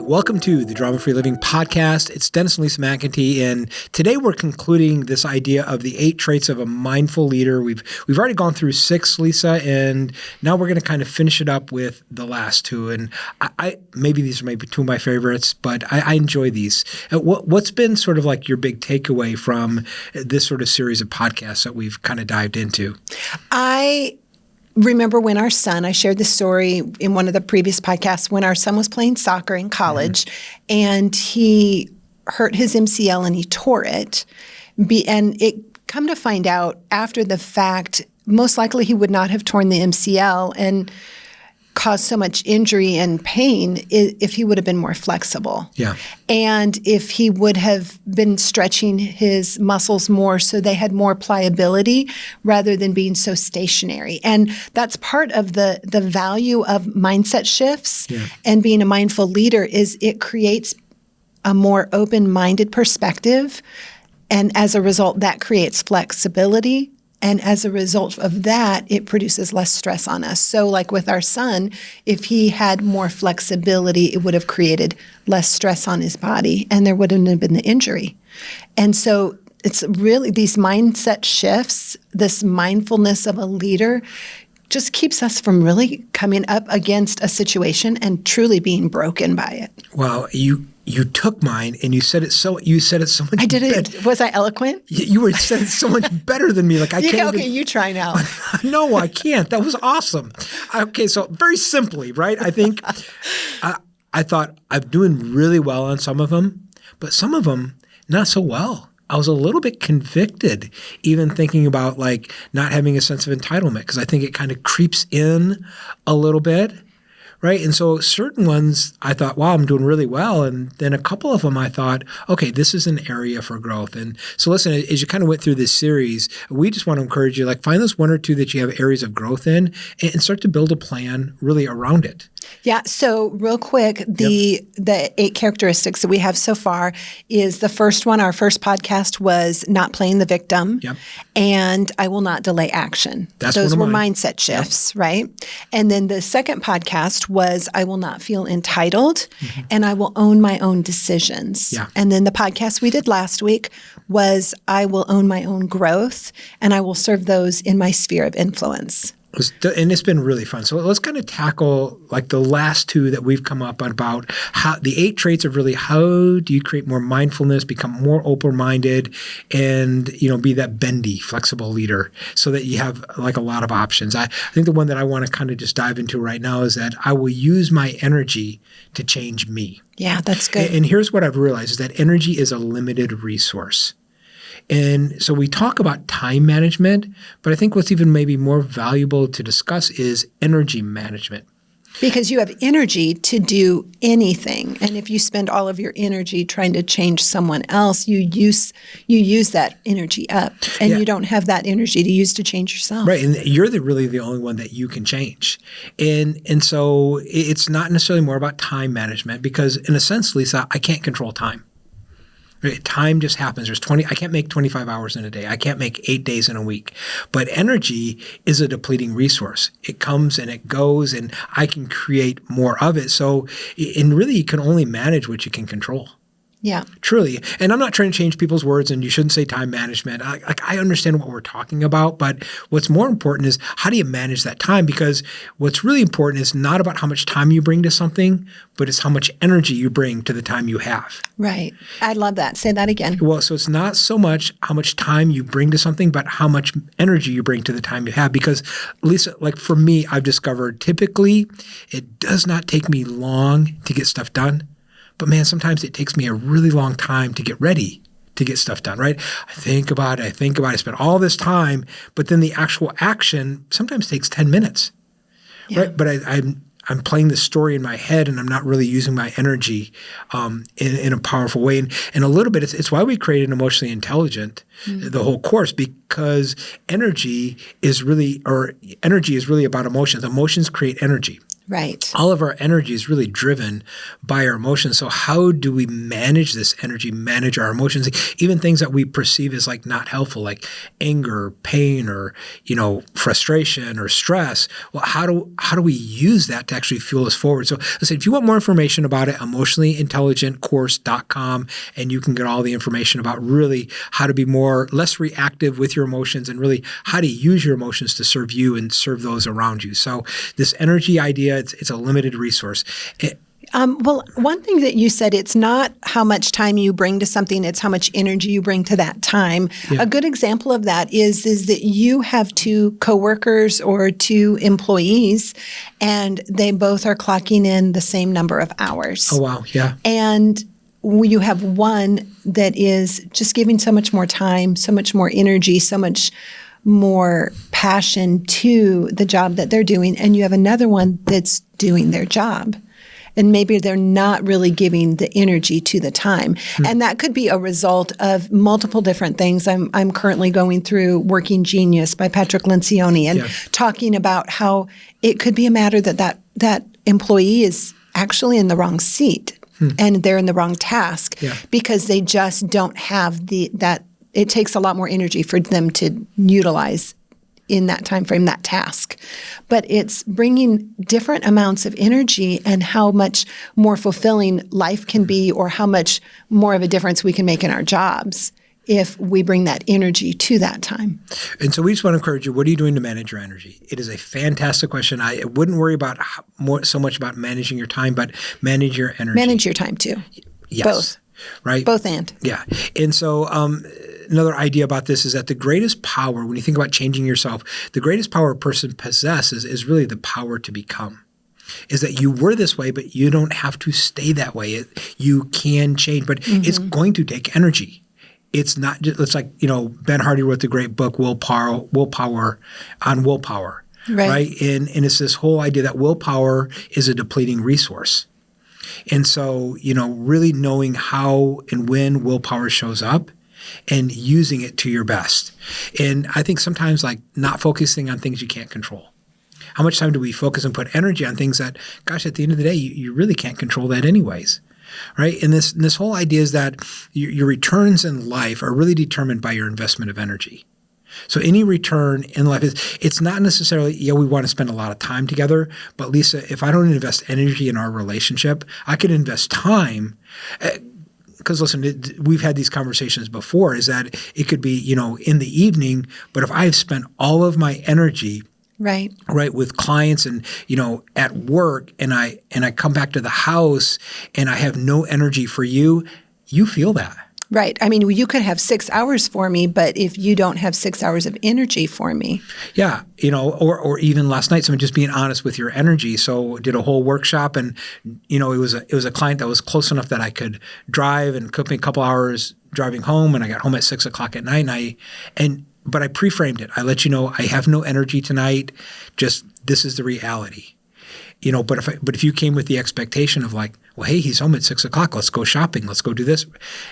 Welcome to the Drama-Free Living Podcast. It's Dennis and Lisa McIntee, and today we're concluding this idea of the 8 traits of a mindful leader. We've already gone through 6, Lisa, and now we're going to kind of finish it up with the last 2. And I maybe these are maybe 2 of my favorites, but I enjoy these. What's been sort of like your big takeaway from this sort of series of podcasts that we've kind of dived into? I remember when our son, I shared this story in one of the previous podcasts, when our son was playing soccer in college and he hurt his MCL and he tore it. And it come to find out after the fact, most likely he would not have torn the MCL and caused so much injury and pain if he would have been more flexible. Yeah. And if he would have been stretching his muscles more so they had more pliability rather than being so stationary. And that's part of the value of mindset shifts and being a mindful leader is it creates a more open-minded perspective. And as a result, that creates flexibility. And as a result of that, it produces less stress on us. So like with our son, if he had more flexibility, it would have created less stress on his body and there wouldn't have been the injury. And so it's really these mindset shifts, this mindfulness of a leader just keeps us from really coming up against a situation and truly being broken by it. Wow, you took mine and you said it so much. I did it. Was I eloquent? You said it so much better than me. Like I can't. Okay, you try now. No, I can't. That was awesome. Okay, so very simply, right? I think I thought I'm doing really well on some of them, but some of them not so well. I was a little bit convicted, even thinking about like not having a sense of entitlement, because I think it kind of creeps in a little bit. Right. And so certain ones I thought, wow, I'm doing really well. And then a couple of them I thought, okay, this is an area for growth. And so listen, as you kind of went through this series, we just want to encourage you, like find those 1 or 2 that you have areas of growth in and start to build a plan really around it. Yeah. So real quick, the 8 characteristics that we have so far is the first one. Our first podcast was not playing the victim and I will not delay action. Those were mindset shifts, right? And then the second podcast was I will not feel entitled and I will own my own decisions. Yeah. And then the podcast we did last week was I will own my own growth and I will serve those in my sphere of influence. And it's been really fun. So let's kind of tackle like the last 2 that we've come up about how the 8 traits of really how do you create more mindfulness, become more open-minded, and be that bendy, flexible leader so that you have like a lot of options. I think the one that I want to kind of just dive into right now is that I will use my energy to change me. Yeah, that's good. And here's what I've realized is that energy is a limited resource. And so we talk about time management, but I think what's even maybe more valuable to discuss is energy management. Because you have energy to do anything. And if you spend all of your energy trying to change someone else, you use that energy up and you don't have that energy to use to change yourself. Right. And you're really the only one that you can change. And so it's not necessarily more about time management because in a sense, Lisa, I can't control time. Right? Time just happens. I can't make 25 hours in a day. I can't make 8 days in a week. But energy is a depleting resource. It comes and it goes, and I can create more of it. So, and really, you can only manage what you can control. Yeah. Truly. And I'm not trying to change people's words, and you shouldn't say time management. I understand what we're talking about, but what's more important is how do you manage that time? Because what's really important is not about how much time you bring to something, but it's how much energy you bring to the time you have. Right. I love that. Say that again. Well, so it's not so much how much time you bring to something, but how much energy you bring to the time you have. Because, Lisa, like for me, I've discovered typically it does not take me long to get stuff done. But man, sometimes it takes me a really long time to get ready to get stuff done, right? I think about it, I spend all this time, but then the actual action sometimes takes 10 minutes, right? But I'm playing this story in my head and I'm not really using my energy in a powerful way. And a little bit, it's why we created Emotionally Intelligent, the whole course, because energy is really about emotions. Emotions create energy. Right. All of our energy is really driven by our emotions. So how do we manage this energy, manage our emotions, even things that we perceive as like not helpful, like anger, pain, or, frustration or stress? Well, how do we use that to actually fuel us forward? So let's say if you want more information about it, emotionallyintelligentcourse.com, and you can get all the information about really how to be less reactive with your emotions and really how to use your emotions to serve you and serve those around you. So this energy idea, it's a limited resource. Well, one thing that you said, it's not how much time you bring to something, it's how much energy you bring to that time. Yeah. A good example of that is that you have 2 coworkers or 2 employees, and they both are clocking in the same number of hours. Oh, wow. Yeah. And you have one that is just giving so much more time, so much more energy, so much more passion to the job that they're doing, and you have another one that's doing their job. And maybe they're not really giving the energy to the time. And that could be a result of multiple different things. I'm currently going through Working Genius by Patrick Lencioni and talking about how it could be a matter that employee is actually in the wrong seat and they're in the wrong task because they just don't have that. It takes a lot more energy for them to utilize in that time frame, that task. But it's bringing different amounts of energy and how much more fulfilling life can be, or how much more of a difference we can make in our jobs if we bring that energy to that time. And so we just want to encourage you, what are you doing to manage your energy? It is a fantastic question. I wouldn't worry about so much about managing your time, but manage your energy. Manage your time too. Yes. Both. Right? Both and. Yeah. And so another idea about this is that the greatest power, when you think about changing yourself, the greatest power a person possesses is really the power to become. Is that you were this way, but you don't have to stay that way. You can change, but it's going to take energy. It's not just, it's like, Ben Hardy wrote the great book, Willpower on Willpower. Right? And it's this whole idea that willpower is a depleting resource. And so, really knowing how and when willpower shows up and using it to your best. And I think sometimes like not focusing on things you can't control. How much time do we focus and put energy on things that, gosh, at the end of the day, you really can't control that anyways, right? And this whole idea is that your returns in life are really determined by your investment of energy. So any return in life it's not necessarily, we want to spend a lot of time together, but Lisa, if I don't invest energy in our relationship, I could invest time. Because listen, we've had these conversations before, is that it could be, in the evening, but if I've spent all of my energy right, with clients and, at work, and I come back to the house and I have no energy for you, you feel that. Right. I mean, you could have 6 hours for me, but if you don't have 6 hours of energy for me. Yeah. Or even last night, someone just being honest with your energy. So did a whole workshop and, it was a client that was close enough that I could drive, and took me a couple hours driving home, and I got home at 6 o'clock at night. But I pre-framed it. I let you know I have no energy tonight. Just this is the reality. But if you came with the expectation of like, well, hey, he's home at 6 o'clock. Let's go shopping. Let's go do this.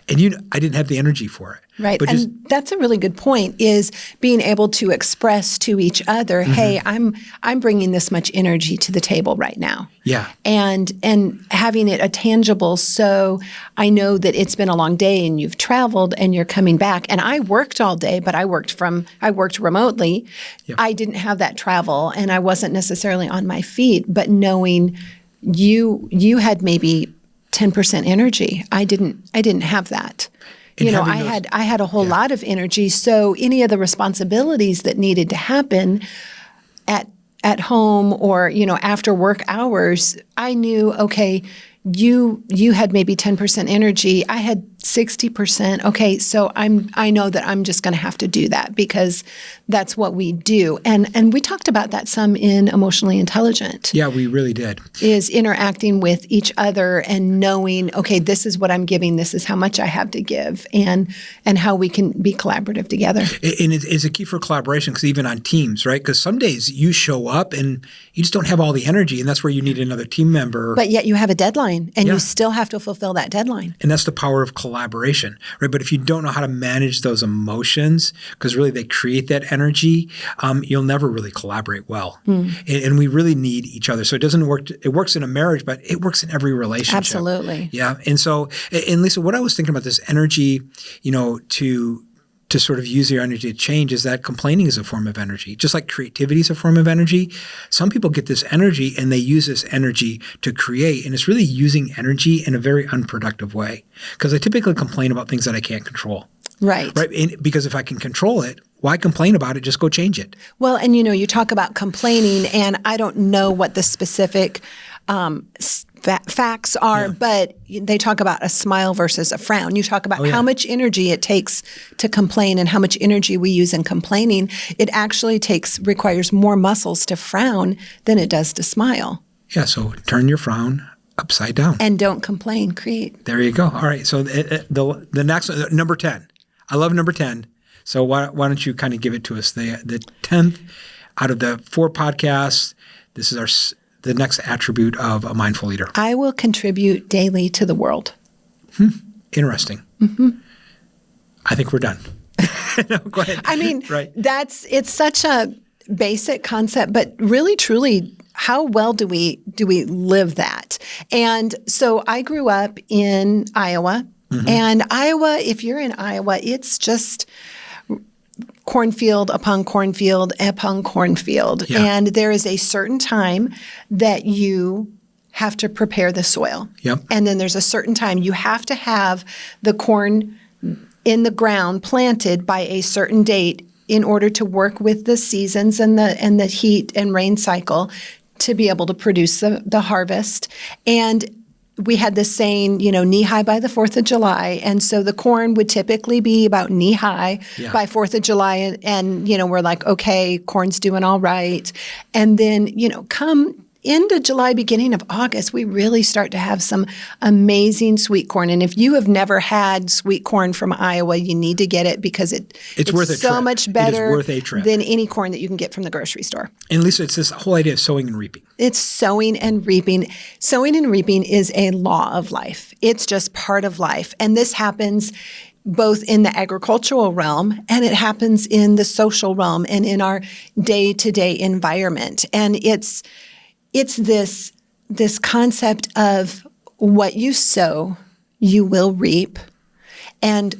And I didn't have the energy for it. Right. But that's a really good point, is being able to express to each other, hey, I'm bringing this much energy to the table right now. Yeah. And having it a tangible, so I know that it's been a long day and you've traveled and you're coming back. And I worked all day, but I worked remotely. Yeah. I didn't have that travel and I wasn't necessarily on my feet, but knowing you had maybe 10% energy. I didn't have that. I had a whole lot of energy. So any of the responsibilities that needed to happen at home or, after work hours, I knew, okay, you had maybe 10% energy. I had 60%. Okay, so I know that I'm just going to have to do that because that's what we do. And we talked about that some in Emotionally Intelligent. Yeah, we really did. Is interacting with each other and knowing, okay, this is what I'm giving, this is how much I have to give, and how we can be collaborative together. And it's a key for collaboration, because even on teams, right? Because some days you show up and you just don't have all the energy, and that's where you need another team member. But yet you have a deadline, and you still have to fulfill that deadline. And that's the power of collaboration. collaboration, right? But if you don't know how to manage those emotions, because really they create that energy, you'll never really collaborate well. And we really need each other. So it doesn't work. It works in a marriage, but it works in every relationship. Absolutely. Yeah. And so, and Lisa, what I was thinking about this energy, to sort of use your energy to change is that complaining is a form of energy. Just like creativity is a form of energy, some people get this energy and they use this energy to create. And it's really using energy in a very unproductive way. Because I typically complain about things that I can't control. Right. And because if I can control it, why complain about it? Just go change it. Well, and you talk about complaining, and I don't know what the specific facts are, but they talk about a smile versus a frown. You talk about how much energy it takes to complain and how much energy we use in complaining. It actually requires more muscles to frown than it does to smile. Yeah, so turn your frown upside down. And don't complain, create. There you go. All right, so the next one, number 10. I love number 10. So why don't you kind of give it to us? The 10th out of the 4 podcasts, this is the next attribute of a mindful leader. I will contribute daily to the world. Interesting. I think we're done. No, go ahead. I mean, right. It's such a basic concept, but really, truly, how well do we live that? And so I grew up in Iowa, and Iowa, if you're in Iowa, it's just cornfield upon cornfield upon cornfield. Yeah. And there is a certain time that you have to prepare the soil. Yep. And then there's a certain time you have to have the corn in the ground planted by a certain date in order to work with the seasons and the heat and rain cycle to be able to produce the harvest. And we had this saying, knee high by the 4th of July. And so the corn would typically be about knee high by 4th of July. And we're like, okay, corn's doing all right. And then, come into July, beginning of August, we really start to have some amazing sweet corn. And if you have never had sweet corn from Iowa, you need to get it because it's worth a so trip. much better it is worth a trip. than any corn that you can get from the grocery store. And Lisa, it's this whole idea of sowing and reaping. It's sowing and reaping. Sowing and reaping is a law of life. It's just part of life. And this happens both in the agricultural realm and it happens in the social realm and in our day-to-day environment. And it's this concept of what you sow, you will reap, and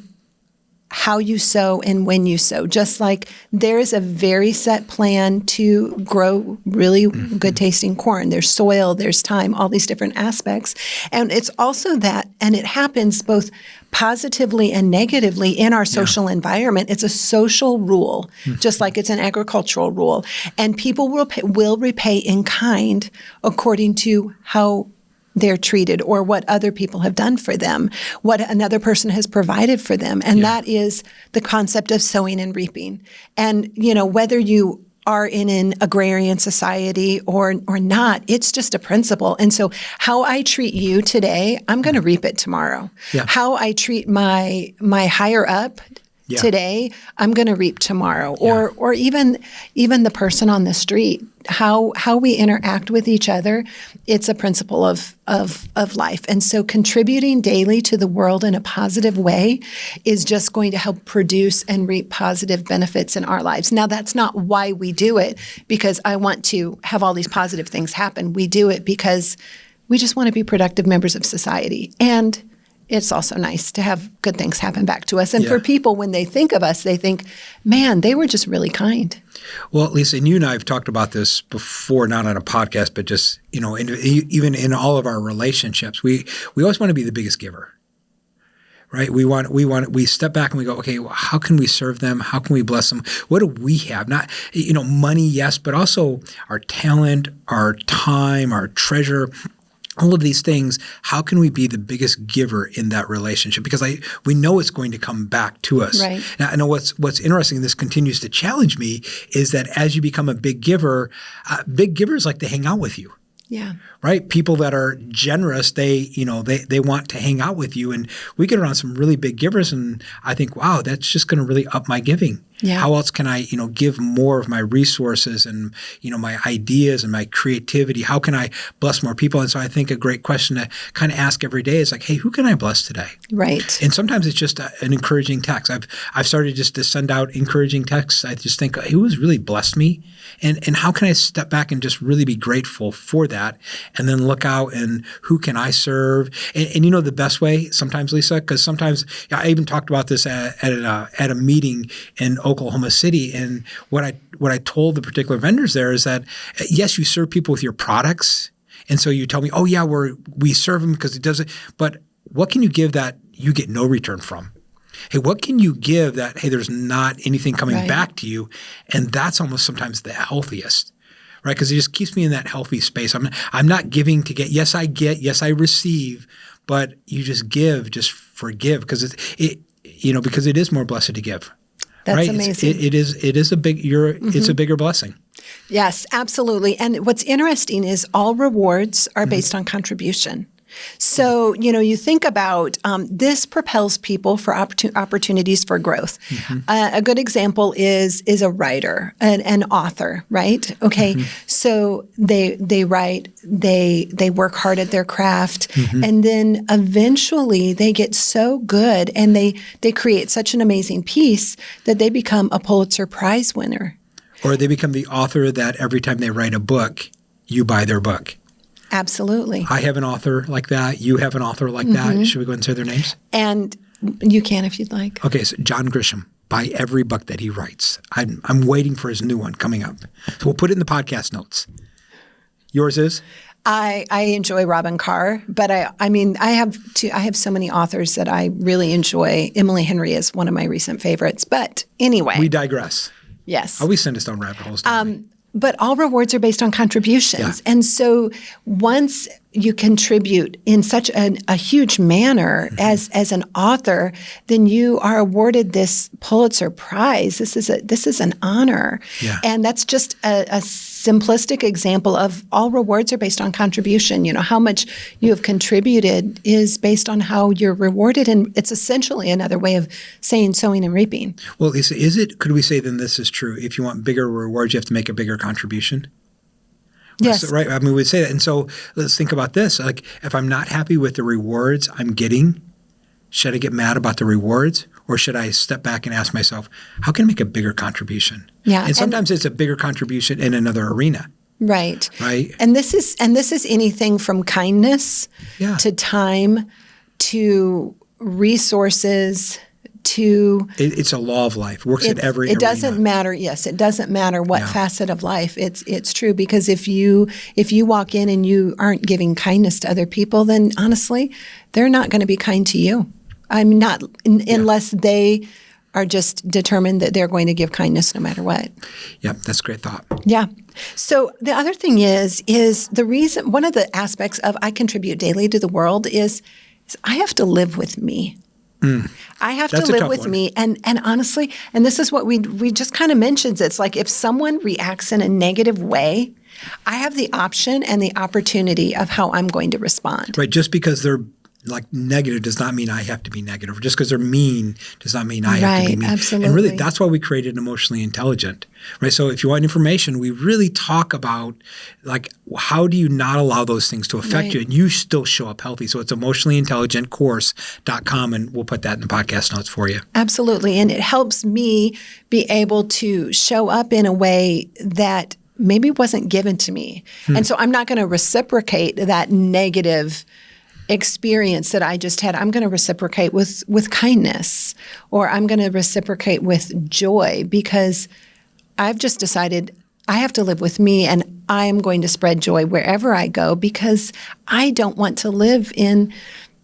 how you sow and when you sow. Just like there is a very set plan to grow really good tasting corn. There's soil, there's time, all these different aspects. And it's also that, and it happens both positively and negatively in our social environment. It's a social rule, just like it's an agricultural rule. And people will repay in kind according to how they're treated or what other people have done for them, what another person has provided for them. And that is the concept of sowing and reaping. And, whether you are in an agrarian society or not, it's just a principle. And so how I treat you today, I'm going to reap it tomorrow. Yeah. How I treat my higher up today, I'm going to reap tomorrow. Yeah. Or even the person on the street, how we interact with each other, it's a principle of life. And so contributing daily to the world in a positive way is just going to help produce and reap positive benefits in our lives. Now, that's not why we do it, because I want to have all these positive things happen. We do it because we just want to be productive members of society. And it's also nice to have good things happen back to us. And for people, when they think of us, they think, man, they were just really kind. Well, Lisa, and you and I have talked about this before, not on a podcast, but just, even in all of our relationships, we always want to be the biggest giver, right? We step back and we go, okay, well, how can we serve them? How can we bless them? What do we have? Not, money, yes, but also our talent, our time, our treasure. All of these things, how can we be the biggest giver in that relationship? Because we know it's going to come back to us. Right. Now, I know what's interesting, and this continues to challenge me, is that as you become a big givers like to hang out with you. Yeah. Right? People that are generous, they want to hang out with you. And we get around some really big givers and I think, wow, that's just going to really up my giving. Yeah. How else can I, give more of my resources and, my ideas and my creativity? How can I bless more people? And so I think a great question to kind of ask every day is like, hey, who can I bless today? Right. And sometimes it's just an encouraging text. I've started just to send out encouraging texts. I just think, who has really blessed me? And how can I step back and just really be grateful for that? And then look out and who can I serve? And the best way sometimes, Lisa, because sometimes I even talked about this at a meeting in Oklahoma City. And what I told the particular vendors there is that, yes, you serve people with your products. And so you tell me, oh, yeah, we serve them because it doesn't. But what can you give that you get no return from? Hey, what can you give that, hey, there's not anything coming back to you? And that's almost sometimes the healthiest, right? Because it just keeps me in that healthy space. I'm not giving to get. Yes, I get. Yes, I receive. But you just give, just forgive, because because it is more blessed to give. That's right? amazing. It is a big. It's a bigger blessing. Yes, absolutely. And what's interesting is all rewards are based on contribution. So, you think about this propels people for opportunities for growth. A good example is a writer, an author, right? Okay, so they write, they work hard at their craft, and then eventually they get so good and they create such an amazing piece that they become a Pulitzer Prize winner. Or they become the author that every time they write a book, you buy their book. Absolutely. I have an author like that. You have an author like that. Should we go and say their names? And you can if you'd like. Okay, so John Grisham, buy every book that he writes. I'm waiting for his new one coming up. So we'll put it in the podcast notes. Yours is? I enjoy Robin Carr, but I have so many authors that I really enjoy. Emily Henry is one of my recent favorites. But anyway. We digress. Yes. Always send us down rabbit holes. But all rewards are based on contributions. Yeah. And so once you contribute in such a huge manner as an author, then you are awarded this Pulitzer Prize. This is an honor. Yeah. And that's just a simplistic example of all rewards are based on contribution. How much you have contributed is based on how you're rewarded. And it's essentially another way of saying sowing and reaping. Well, Lisa, could we say then this is true? If you want bigger rewards, you have to make a bigger contribution? Yes. Right. I mean, we'd say that. And so let's think about this. Like, if I'm not happy with the rewards I'm getting, should I get mad about the rewards? Or should I step back and ask myself, how can I make a bigger contribution? Yeah. And sometimes it's a bigger contribution in another arena. Right. Right. And this is anything from kindness to time to resources to it's a law of life. Works at every arena. It doesn't matter. Yes, it doesn't matter what facet of life. It's true, because if you walk in and you aren't giving kindness to other people, then honestly, they're not going to be kind to you. I'm not unless they are just determined that they're going to give kindness no matter what. Yeah, that's a great thought. Yeah. So the other thing is the reason, one of the aspects of I contribute daily to the world is I have to live with me. I have to live with me. And honestly, and this is what we just kind of mentioned. It's like if someone reacts in a negative way, I have the option and the opportunity of how I'm going to respond. Right. Just because they're like negative does not mean I have to be negative. Just because they're mean does not mean I have to be mean. Absolutely. And really, that's why we created Emotionally Intelligent. Right. So if you want information, we really talk about like how do you not allow those things to affect you and you still show up healthy. So it's emotionallyintelligentcourse.com, and we'll put that in the podcast notes for you. Absolutely. And it helps me be able to show up in a way that maybe wasn't given to me. And so I'm not going to reciprocate that negative experience that I just had. I'm going to reciprocate with kindness, or I'm going to reciprocate with joy, because I've just decided I have to live with me and I am going to spread joy wherever I go, because I don't want to live in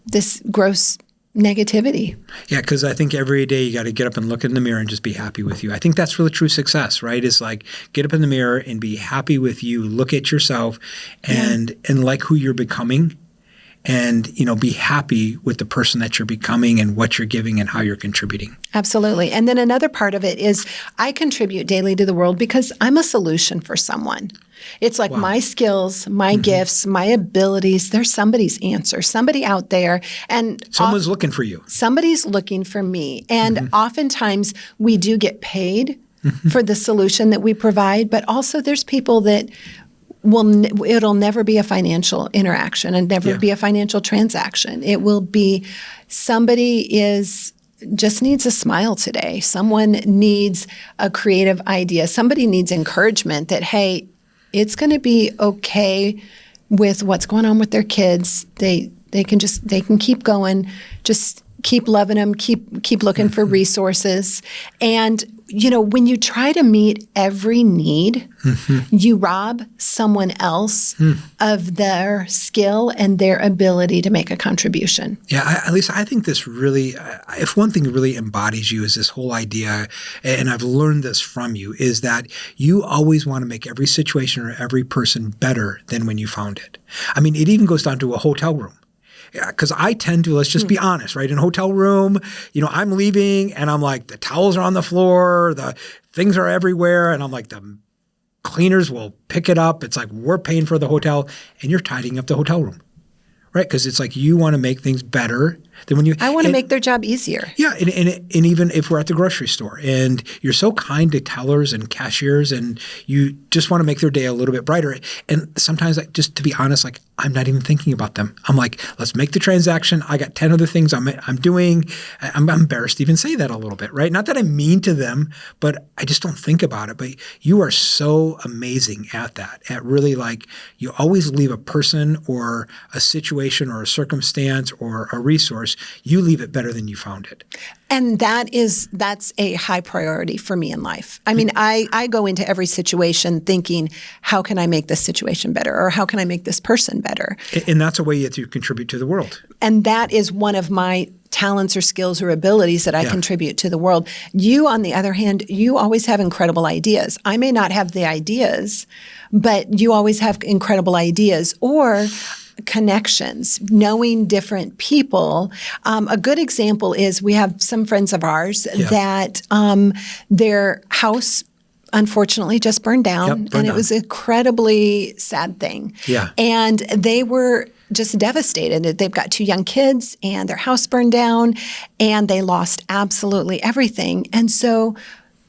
this gross negativity. Yeah, because I think every day you got to get up and look in the mirror and just be happy with you. I think that's really true success, right? Is like get up in the mirror and be happy with you, look at yourself and like who you're becoming. and, be happy with the person that you're becoming and what you're giving and how you're contributing. Absolutely. And then another part of it is I contribute daily to the world because I'm a solution for someone. It's like my skills, my gifts, my abilities, they're somebody's answer, somebody out there. And someone's looking for you. Somebody's looking for me. And oftentimes we do get paid for the solution that we provide, but also there's people that it'll never be a financial interaction and never be a financial transaction. It will be somebody just needs a smile today. Someone needs a creative idea. Somebody needs encouragement that, hey, it's going to be okay with what's going on with their kids. They can keep going. Just keep loving them. Keep looking for resources. And when you try to meet every need, you rob someone else of their skill and their ability to make a contribution. Yeah, at least I think this really, if one thing really embodies you is this whole idea, and I've learned this from you, is that you always want to make every situation or every person better than when you found it. I mean, it even goes down to a hotel room. Yeah, because I tend to, let's just be honest, right? In a hotel room, I'm leaving and I'm like, the towels are on the floor, the things are everywhere. And I'm like, the cleaners will pick it up. It's like, we're paying for the hotel and you're tidying up the hotel room, right? Because it's like, you want to make things better than when you. I want to make their job easier. Yeah. And even if we're at the grocery store and you're so kind to tellers and cashiers and you just want to make their day a little bit brighter. And sometimes, just to be honest, I'm not even thinking about them. I'm like, let's make the transaction. I got 10 other things I'm doing. I'm embarrassed to even say that a little bit, right? Not that I'm mean to them, but I just don't think about it. But you are so amazing at that, at really you always leave a person or a situation or a circumstance or a resource, you leave it better than you found it. And that's a high priority for me in life. I mean, I go into every situation thinking, how can I make this situation better? Or how can I make this person better? And that's a way that you contribute to the world. And that is one of my talents or skills or abilities that I contribute to the world. You, on the other hand, you always have incredible ideas. I may not have the ideas, but you always have incredible ideas or connections, knowing different people. A good example is we have some friends of ours that their house unfortunately just burned down, it was an incredibly sad thing. Yeah. And they were just devastated. They've got 2 young kids and their house burned down and they lost absolutely everything. And so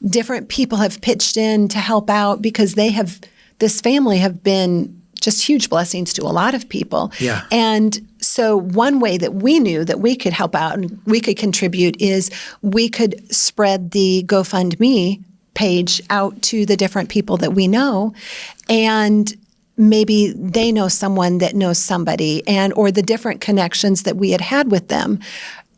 different people have pitched in to help out because this family have been just huge blessings to a lot of people. Yeah. And so one way that we knew that we could help out and we could contribute is we could spread the GoFundMe page out to the different people that we know, and maybe they know someone that knows somebody, or the different connections that we had with them.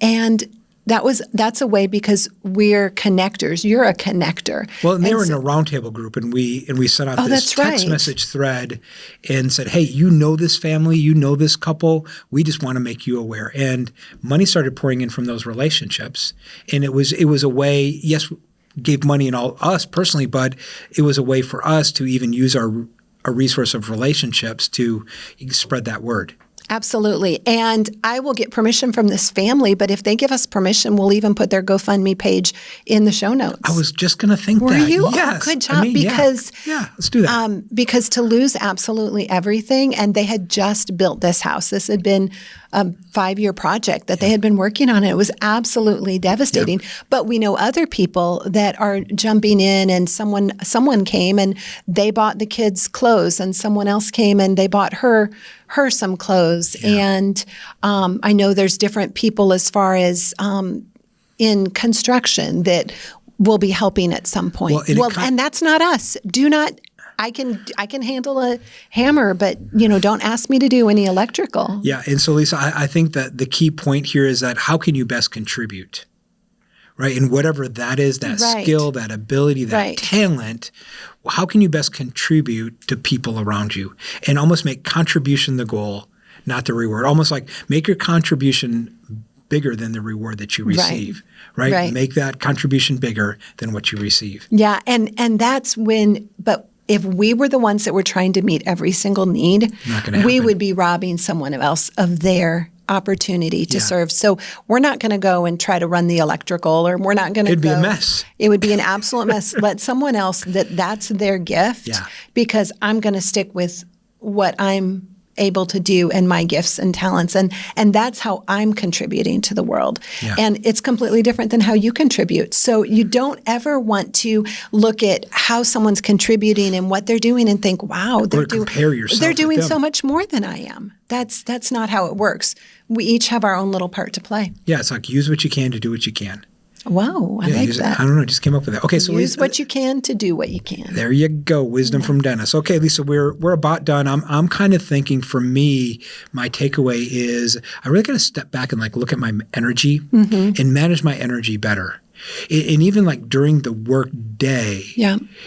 And that's a way because we're connectors. You're a connector. Well, and they were in a roundtable group, and we sent out this text message thread and said, "Hey, you know this family, you know this couple. We just want to make you aware." And money started pouring in from those relationships, and it was a way. Yes, gave money and all us personally, but it was a way for us to even use a resource of relationships to spread that word. Absolutely. And I will get permission from this family, but if they give us permission, we'll even put their GoFundMe page in the show notes. I was just going to think Were that. Were you? Yes. Oh, good job. Because yeah, let's do that. Because to lose absolutely everything, and they had just built this house. This had been a 5-year project that they had been working on, and it was absolutely devastating. Yeah. But we know other people that are jumping in, and someone came and they bought the kids clothes, and someone else came and they bought her some clothes. Yeah. And I know there's different people as far as in construction that will be helping at some point. And that's not us. I can handle a hammer, but don't ask me to do any electrical. Yeah, and so Lisa, I think that the key point here is that how can you best contribute, right? And whatever that is, that skill, that ability, that talent, how can you best contribute to people around you and almost make contribution the goal, not the reward? Almost like make your contribution bigger than the reward that you receive, right? Make that contribution bigger than what you receive. Yeah, and that's when, but if we were the ones that were trying to meet every single need, Not gonna we happen. would be robbing someone else of their opportunity to serve. So we're not going to go and try to run the electrical, or we're not going to It'd be a mess. It would be an absolute mess. Let someone else that's their gift, because I'm going to stick with what I'm able to do and my gifts and talents. And that's how I'm contributing to the world. Yeah. And it's completely different than how you contribute. So you don't ever want to look at how someone's contributing and what they're doing and think, wow, compare yourself they're with doing them. so much more than I am. That's not how it works. We each have our own little part to play. Yeah, it's like use what you can to do what you can. Wow, I like that. I don't know, just came up with that. Okay, so use what you can to do what you can. There you go, wisdom from Dennis. Okay, Lisa, we're about done. I'm kind of thinking, for me, my takeaway is I really got to step back and look at my energy and manage my energy better. And even during the work day,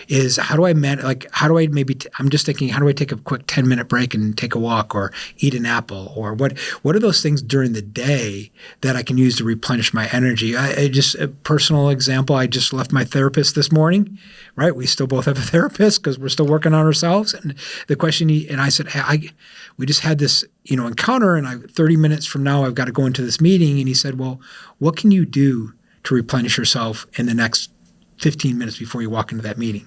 is how do I I'm just thinking, how do I take a quick 10-minute break and take a walk or eat an apple, or what are those things during the day that I can use to replenish my energy? Just a personal example, I just left my therapist this morning, right? We still both have a therapist because we're still working on ourselves. And the question, and I said, hey, we just had this, encounter, and 30 minutes from now, I've got to go into this meeting. And he said, well, what can you do to replenish yourself in the next 15 minutes before you walk into that meeting?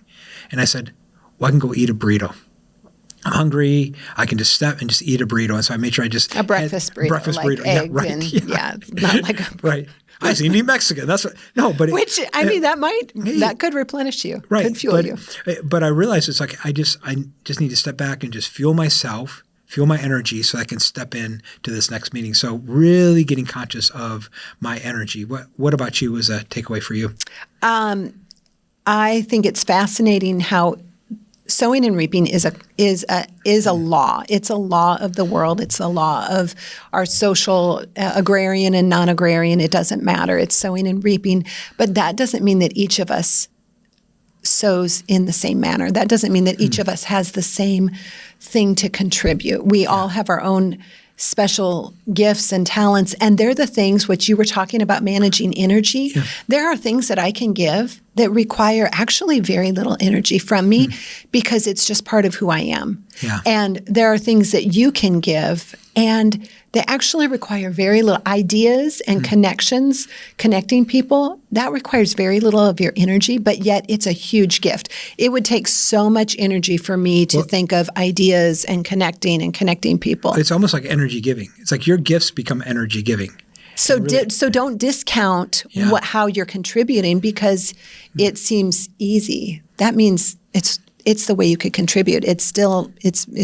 And I said, well, I can go eat a burrito. I'm hungry. I can just step and just eat a burrito. And so I made sure I just a breakfast burrito, burrito. Egg yeah, right. And, not like a right. I see, eat Mexican. That's what. No, but that could replenish you. Right. Could fuel you. But I realized it's I just need to step back and just fuel myself, fuel my energy, so I can step in to this next meeting. So really getting conscious of my energy. What about you as a takeaway for you? I think it's fascinating how sowing and reaping is a law. It's a law of the world. It's a law of our social, agrarian and non-agrarian. It doesn't matter. It's sowing and reaping. But that doesn't mean that each of us sows in the same manner. That doesn't mean that each of us has the same thing to contribute. We all have our own special gifts and talents, and they're the things which you were talking about, managing energy. Yeah. There are things that I can give that require actually very little energy from me because it's just part of who I am. Yeah. And there are things that you can give and they actually require very little ideas and connections, connecting people. That requires very little of your energy, but yet it's a huge gift. It would take so much energy for me to think of ideas and connecting people. It's almost like energy giving. It's like your gifts become energy giving. So so don't discount how you're contributing because it seems easy. That means it's the way you could contribute. It's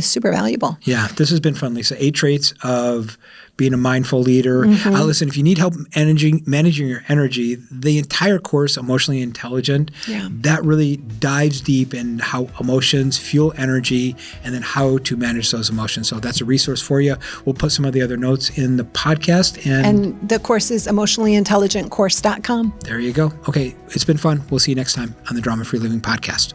super valuable. Yeah, this has been fun, Lisa. 8 traits of being a mindful leader. Listen, if you need help managing your energy, the entire course, Emotionally Intelligent, that really dives deep in how emotions fuel energy and then how to manage those emotions. So that's a resource for you. We'll put some of the other notes in the podcast. And the course is emotionallyintelligentcourse.com. There you go. Okay, it's been fun. We'll see you next time on the Drama Free Living Podcast.